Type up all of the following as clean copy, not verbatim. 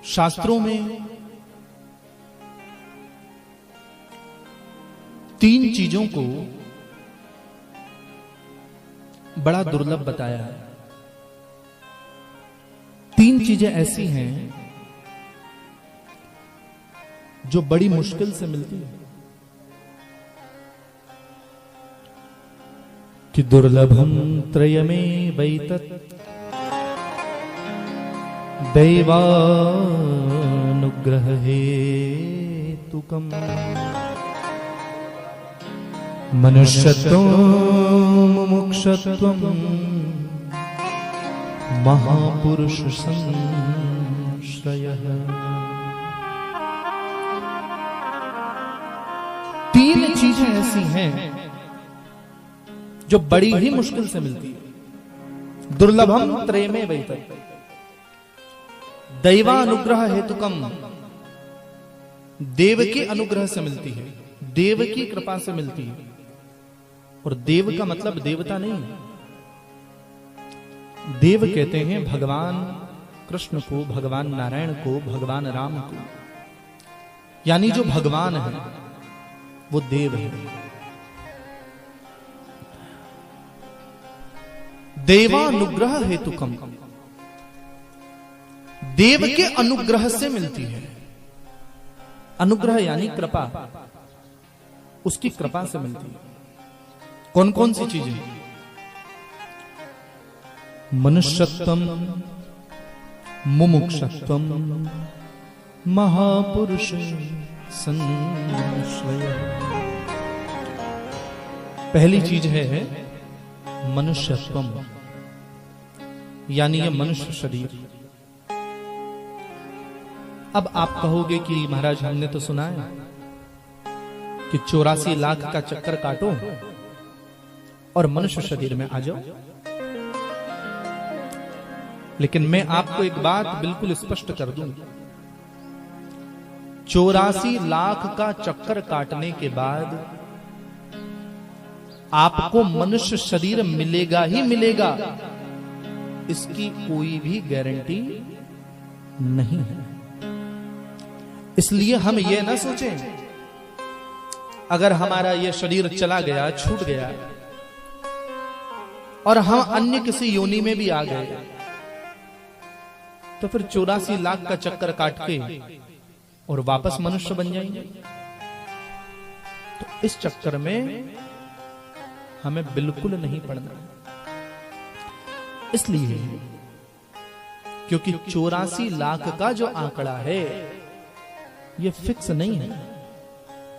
शास्त्रों में तीन चीजों को बड़ा दुर्लभ बताया है। तीन चीजें ऐसी हैं जो बड़ी मुश्किल से मिलती है कि दुर्लभम त्रयमेवैतत् दैवानुग्रह हेतुकम् मनुष्यत्वं मुमुक्षत्वं महापुरुष संश्रयः। तीन चीजें ऐसी हैं जो बड़ी ही मुश्किल से मिलती है। दुर्लभम त्रयमेवैतत् दैवानुग्रह हेतुकम, देव के अनुग्रह से मिलती है, देव की कृपा से मिलती है। और देव का मतलब देवता नहीं है। देव कहते हैं भगवान कृष्ण को, भगवान नारायण को, भगवान राम को, यानी जो भगवान है वो देव है। देवानुग्रह हेतुकम, देव के अनुग्रह से मिलती है। अनुग्रह यानी कृपा, उसकी कृपा से मिलती है। कौन कौन सी चीजें? मनुष्यत्वम मुमुक्षत्वम महापुरुष संश्रयः। पहली चीज है मनुष्यत्वम, यानी ये मनुष्य शरीर। अब आप कहोगे कि महाराज हमने तो सुना है कि 84 लाख का चक्कर काटो और मनुष्य शरीर में आ जाओ। लेकिन मैं आपको एक बात बिल्कुल स्पष्ट कर दूं, 84 लाख का चक्कर काटने के बाद आपको मनुष्य शरीर मिलेगा ही मिलेगा, इसकी कोई भी गारंटी नहीं है। इसलिए हम ये ना सोचें अगर हमारा ये शरीर चला गया, छूट गया और हम अन्य किसी योनि में भी आ गए तो फिर 84 लाख का चक्कर काट के और वापस मनुष्य बन जाएंगे। तो इस चक्कर में हमें बिल्कुल नहीं पड़ना। इसलिए क्योंकि 84 लाख का जो आंकड़ा है ये फिक्स नहीं है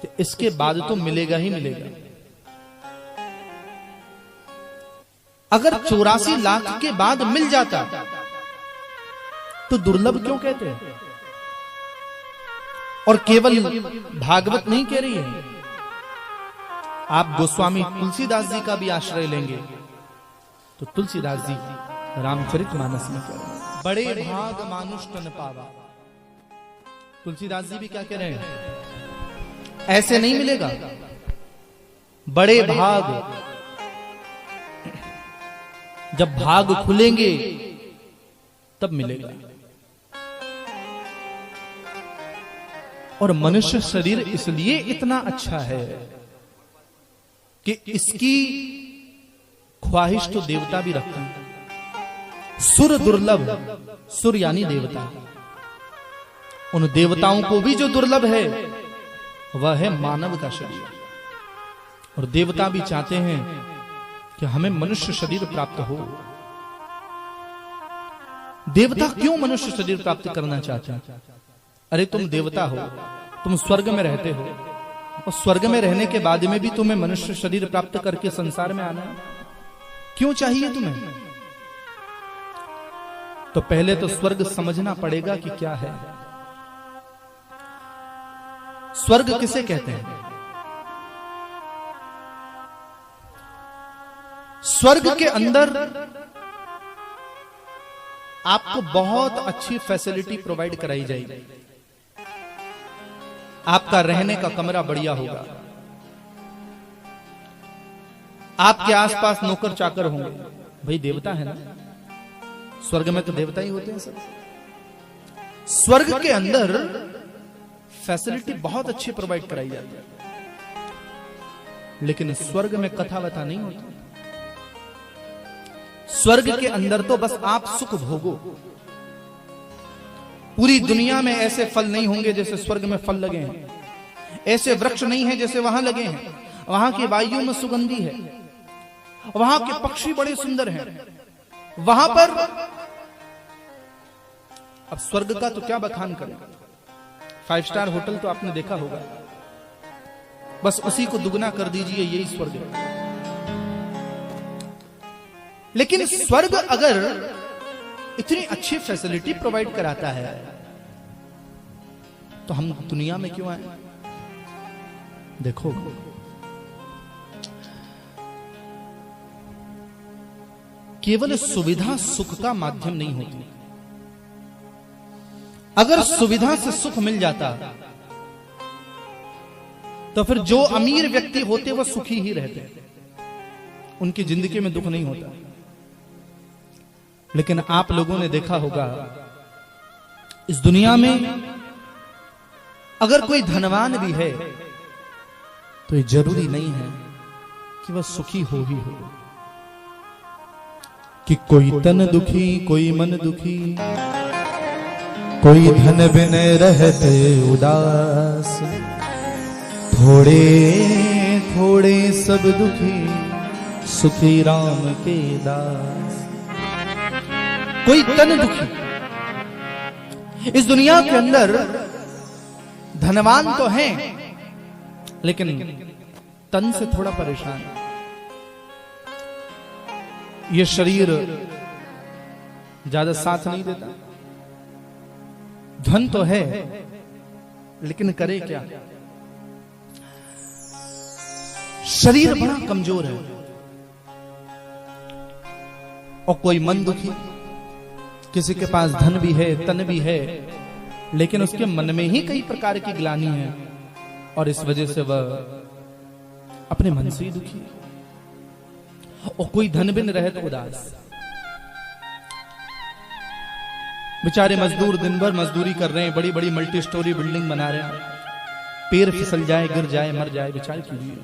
कि इसके बाद तो मिलेगा ही मिलेगा। अगर 84 लाख के बाद मिल जाता तो दुर्लभ क्यों कहते हैं? और केवल भागवत नहीं कह रही है, आप गोस्वामी तुलसीदास जी का भी आश्रय लेंगे तो तुलसीदास जी रामचरितमानस में कह रहे हैं, बड़े भाग मानुष तन पावा। तुलसीदास जी भी क्या कह रहे हैं? ऐसे नहीं मिलेगा, बड़े भाग, जब भाग खुलेंगे तब मिलेगा। और मनुष्य शरीर इसलिए इतना अच्छा है कि इसकी ख्वाहिश तो देवता भी रखते हैं। सुर दुर्लभ, सुर यानी देवता, उन देवताओं को भी जो दुर्लभ है वह है मानव का शरीर। और देवता भी चाहते हैं कि हमें मनुष्य शरीर प्राप्त हो। देवता क्यों मनुष्य शरीर प्राप्त करना चाहते हैं? अरे तुम देवता हो, तुम स्वर्ग में रहते हो और स्वर्ग में रहने के बाद में भी तुम्हें मनुष्य शरीर प्राप्त करके संसार में आना है। क्यों चाहिए तुम्हें? तो पहले तो स्वर्ग समझना पड़ेगा कि क्या है। स्वर्ग किसे कहते हैं? स्वर्ग के अंदर आपको बहुत अच्छी फैसिलिटी प्रोवाइड कराई जाएगी। आपका रहने का कमरा बढ़िया होगा, आपके आसपास नौकर चाकर होंगे। भाई देवता है ना, स्वर्ग में तो देवता ही होते हैं सब। स्वर्ग के अंदर फैसिलिटी बहुत अच्छी प्रोवाइड कराई जाती है, लेकिन स्वर्ग में कथा वथा नहीं होती। स्वर्ग के अंदर तो बस आप सुख भोगो। पूरी दुनिया में ऐसे फल नहीं होंगे जैसे स्वर्ग में फल लगे हैं, ऐसे वृक्ष नहीं है जैसे वहां लगे हैं। वहां की वायु में सुगंधी है, वहां के पक्षी बड़े सुंदर हैं वहां पर। अब स्वर्ग का तो क्या बखान करें, 5 स्टार होटल तो आपने देखा होगा, बस उसी को दुगना कर दीजिए, यही स्वर्ग है। लेकिन स्वर्ग अगर इतनी अच्छी फैसिलिटी प्रोवाइड कराता है तो हम दुनिया में क्यों आए? देखो, केवल सुविधा सुख का माध्यम नहीं होती। अगर सुविधा से सुख मिल जाता तो फिर जो अमीर व्यक्ति होते वो सुखी ही रहते, उनकी जिंदगी में दुख नहीं होता। लेकिन आप लोगों ने देखा होगा इस दुनिया में अगर कोई धनवान भी है तो ये जरूरी नहीं है कि वह सुखी हो ही हो। कि कोई तन दुखी, कोई मन दुखी, कोई धन बिन रहते उदास, थोड़े थोड़े सब दुखी, सुखी राम के दास। कोई तन दुखी, इस दुनिया के अंदर धनवान तो हैं लेकिन तन से थोड़ा परेशान। ये शरीर ज्यादा साथ नहीं देता, धन तो है लेकिन करे क्या? शरीर बड़ा कमजोर है। और कोई मन दुखी, किसी के पास धन भी है, तन भी है, लेकिन उसके मन में ही कई प्रकार की ग्लानि है और इस वजह से वह अपने मन से ही दुखी है। और कोई धन बिन रहे तो उदास। बेचारे मजदूर दिन भर मजदूरी कर रहे हैं, बड़ी बड़ी मल्टी स्टोरी बिल्डिंग बना रहे हैं, पैर फिसल जाए, गिर जाए, मर जाए, बेचारे क्यों लिए?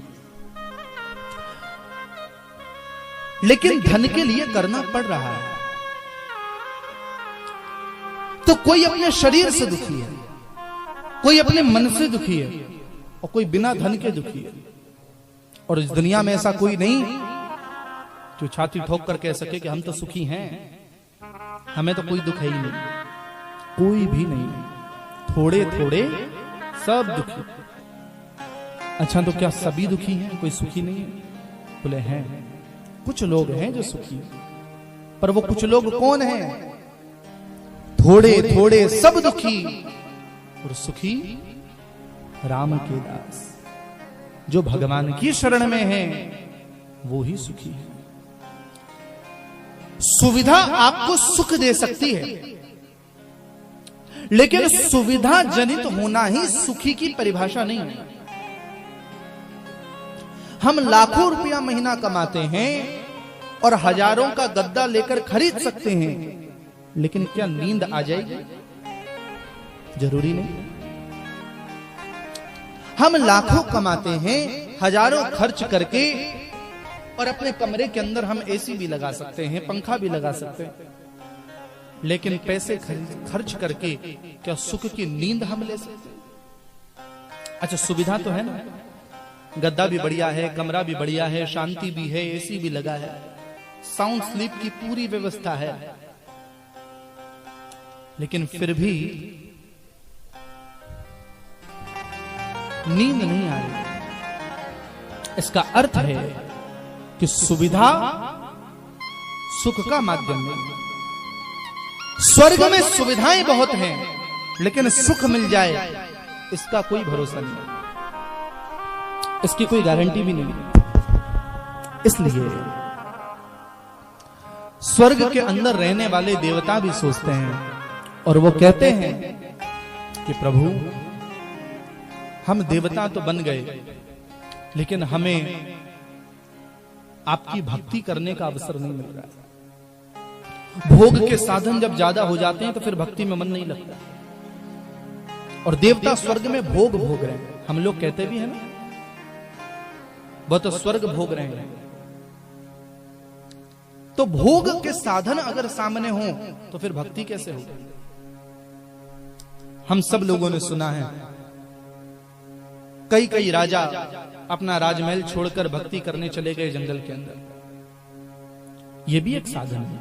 लेकिन धन के लिए करना पड़ रहा है। तो कोई अपने शरीर से दुखी है, कोई अपने मन से दुखी है और कोई बिना धन के दुखी है। और इस दुनिया में ऐसा कोई नहीं जो छाती ठोक कर कह सके कि हम तो सुखी हैं, हमें तो कोई दुख है ही नहीं। कोई भी नहीं, थोड़े थोड़े सब दुखी। अच्छा, तो क्या सभी दुखी हैं, कोई सुखी नहीं है? बोले हैं, कुछ लोग हैं जो सुखी हैं। पर वो कुछ लोग कौन हैं? थोड़े थोड़े सब दुखी और सुखी राम के दास। जो भगवान की शरण में है वो ही सुखी है। सुविधा आपको सुख दे सकती है, लेकिन सुविधा जनित होना ही सुखी की परिभाषा नहीं है। हम लाखों रुपया महीना कमाते हैं और हजारों का गद्दा लेकर खरीद सकते हैं, लेकिन क्या नींद आ जाएगी? जरूरी नहीं। हम लाखों कमाते हैं, हजारों खर्च करके, और अपने कमरे के अंदर हम एसी भी लगा सकते हैं, पंखा भी लगा सकते हैं, लेकिन पैसे खर्च करके क्या सुख की नींद हम ले सकते हैं? अच्छा, सुविधा तो है ना, गद्दा भी बढ़िया है, कमरा भी बढ़िया है, शांति भी है, एसी भी लगा है, साउंड स्लीप की पूरी व्यवस्था है, लेकिन फिर भी नींद नहीं आ रही। इसका अर्थ है कि सुविधा सुख का माध्यम नहीं। स्वर्ग में सुविधाएं बहुत हैं, लेकिन सुख मिल जाए इसका कोई भरोसा नहीं, इसकी कोई गारंटी भी नहीं। इसलिए स्वर्ग के अंदर रहने वाले देवता भी सोचते हैं और वो कहते हैं कि प्रभु, हम देवता तो बन गए, लेकिन हमें आपकी भक्ति करने का अवसर नहीं मिल रहा है। भोग के साधन जब ज्यादा हो जाते हैं तो फिर भक्ति में मन नहीं लगता। और देवता स्वर्ग में भोग भोग रहे हैं। हम लोग कहते भी हैं ना, वह तो स्वर्ग भोग रहे हैं। तो भोग के साधन अगर सामने हो तो फिर भक्ति कैसे होगी? हम सब लोगों ने सुना है कई कई राजा अपना राजमहल छोड़कर भक्ति करने चले गए जंगल के अंदर। यह भी एक साधन है।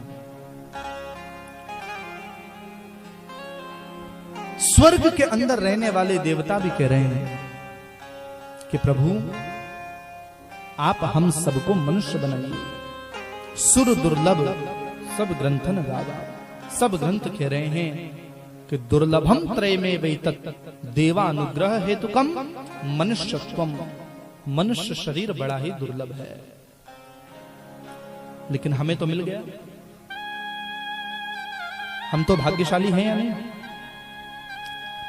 स्वर्ग के अंदर रहने वाले देवता भी कह रहे हैं कि प्रभु आप हम सबको मनुष्य बनाइए। सुर दुर्लभ सब ग्रंथन गावा। सब ग्रंथ कह रहे हैं कि दुर्लभम त्रय में वैतत देवानुग्रह हेतुकम मनुष्यत्वम। मनुष्य शरीर बड़ा ही दुर्लभ है, लेकिन हमें तो मिल गया। हम तो भाग्यशाली हैं या नहीं?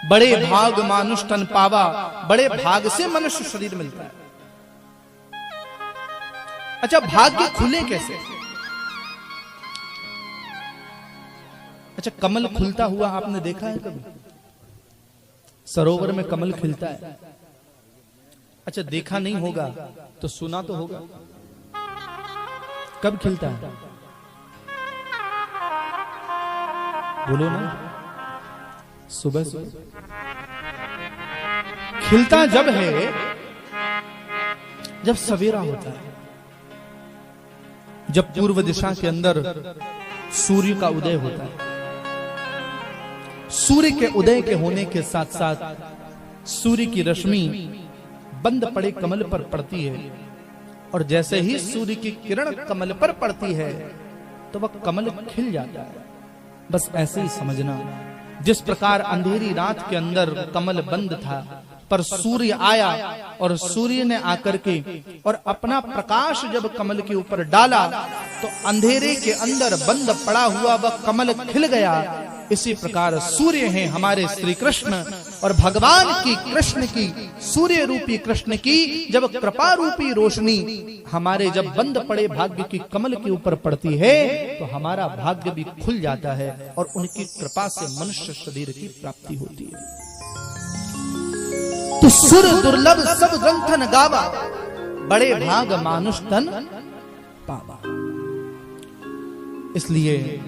बड़े भाग मानुष तन पावा। बड़े भाग से मनुष्य शरीर मिलता है। अच्छा, भाग्य खुले कैसे? अच्छा, कमल खुलता हुआ आपने देखा है कभी? सरोवर में कमल खिलता है। अच्छा, देखा नहीं होगा तो सुना तो होगा। कब खिलता है? बोलो ना, सुबह सुबह खिलता जब है, जब सवेरा होता है, जब पूर्व दिशा के अंदर सूर्य का उदय होता है। सूर्य के उदय के होने के साथ साथ सूर्य की रश्मि बंद पड़े कमल पर पड़ती है, और जैसे ही सूर्य की किरण कमल पर पड़ती है तो वह कमल खिल जाता है। बस ऐसे ही समझना, जिस प्रकार अंधेरी रात के अंदर कमल बंद था, पर सूर्य आया और सूर्य ने आकर के और अपना प्रकाश जब कमल के ऊपर डाला तो अंधेरे के अंदर बंद पड़ा हुआ वह कमल खिल गया। इसी प्रकार सूर्य हैं हमारे श्री कृष्ण, और भगवान की कृष्ण की, सूर्य रूपी कृष्ण की जब कृपा रूपी रोशनी हमारे जब बंद पड़े भाग्य की कमल के ऊपर पड़ती है तो हमारा भाग्य भी खुल जाता है और उनकी कृपा से मनुष्य शरीर की प्राप्ति होती है। तो सुर दुर्लभ सब ग्रंथन गावा, बड़े भाग मानुष तन पावा। इसलिए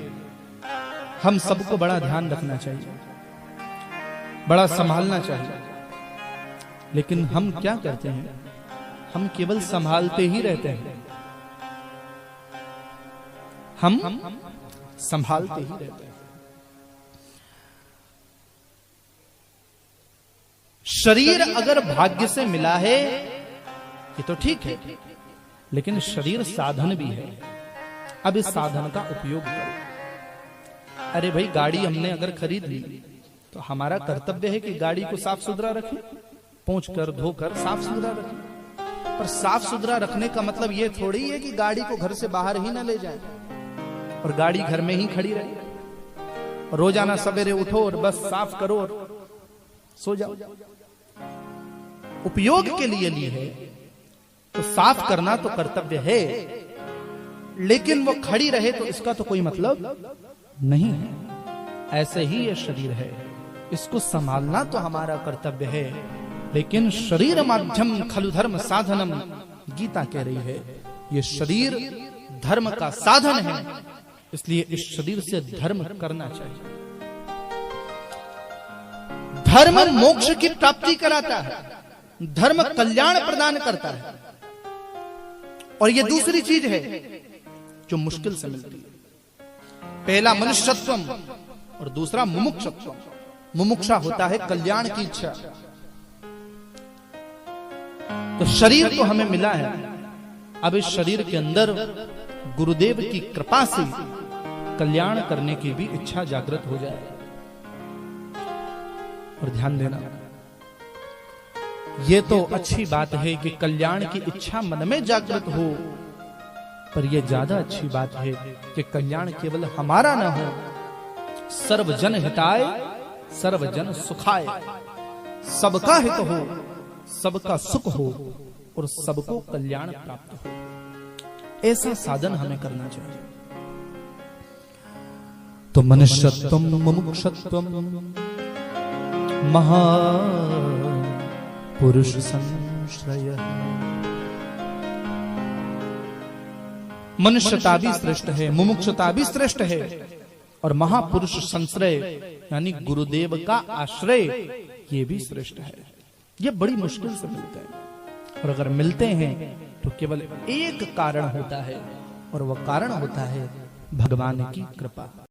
हम सबको बड़ा ध्यान रखना चाहिए, बड़ा संभालना चाहिए। लेकिन हम क्या करते हैं? हम केवल संभालते ही रहते हैं। हम संभालते ही रहते हैं। शरीर अगर भाग्य से मिला है ये तो ठीक है, लेकिन शरीर साधन भी है। अब इस साधन का उपयोग करो। अरे भाई, गाड़ी हमने अगर खरीद ली तो हमारा कर्तव्य है कि गाड़ी को साफ सुथरा रखें, पोंछ कर धोकर साफ सुथरा रखें। पर साफ सुथरा रखने का मतलब ये थोड़ी है कि गाड़ी को घर से बाहर ही ना ले जाए और गाड़ी घर में ही खड़ी रहे। रोजाना सवेरे उठो और बस साफ करो और सो जाओ। उपयोग के लिए ली है तो साफ करना तो कर्तव्य है, लेकिन वो खड़ी रहे तो इसका तो कोई मतलब नहीं है। ऐसे ही ये शरीर है, इसको संभालना तो हमारा कर्तव्य है। लेकिन शरीर माध्यम खलु धर्म साधनम, गीता कह रही है ये शरीर धर्म का साधन है, इसलिए इस शरीर से धर्म करना चाहिए। धर्म मोक्ष की प्राप्ति कराता है, धर्म कल्याण प्रदान करता है। और यह दूसरी चीज है जो मुश्किल से मिलती है। पहला मनुष्यत्वम और दूसरा मुमुक्षत्वम। मुमुक्षा होता है कल्याण की इच्छा। तो शरीर तो हमें मिला है, अब इस शरीर के अंदर गुरुदेव की कृपा से कल्याण करने की भी इच्छा जागृत हो जाए। और ध्यान देना, यह तो अच्छी बात है कि कल्याण की इच्छा मन में जागृत हो, पर यह ज्यादा अच्छी बात है कि कल्याण केवल हमारा ना हो, सर्वजन हिताय सर्वजन सुखाय। सबका हित हो, सबका सुख हो और सबको कल्याण प्राप्त हो, ऐसा साधन हमें करना चाहिए। तो मनुष्यत्वम मुमुक्षत्वम महापुरुष संश्रय। मनुष्यता भी श्रेष्ठ है, मुमुक्षुता भी श्रेष्ठ है, और महापुरुष संश्रय यानी गुरुदेव का आश्रय ये भी श्रेष्ठ है। ये बड़ी मुश्किल से मिलते हैं, और अगर मिलते हैं तो केवल एक कारण होता है, और वह कारण होता है भगवान की कृपा।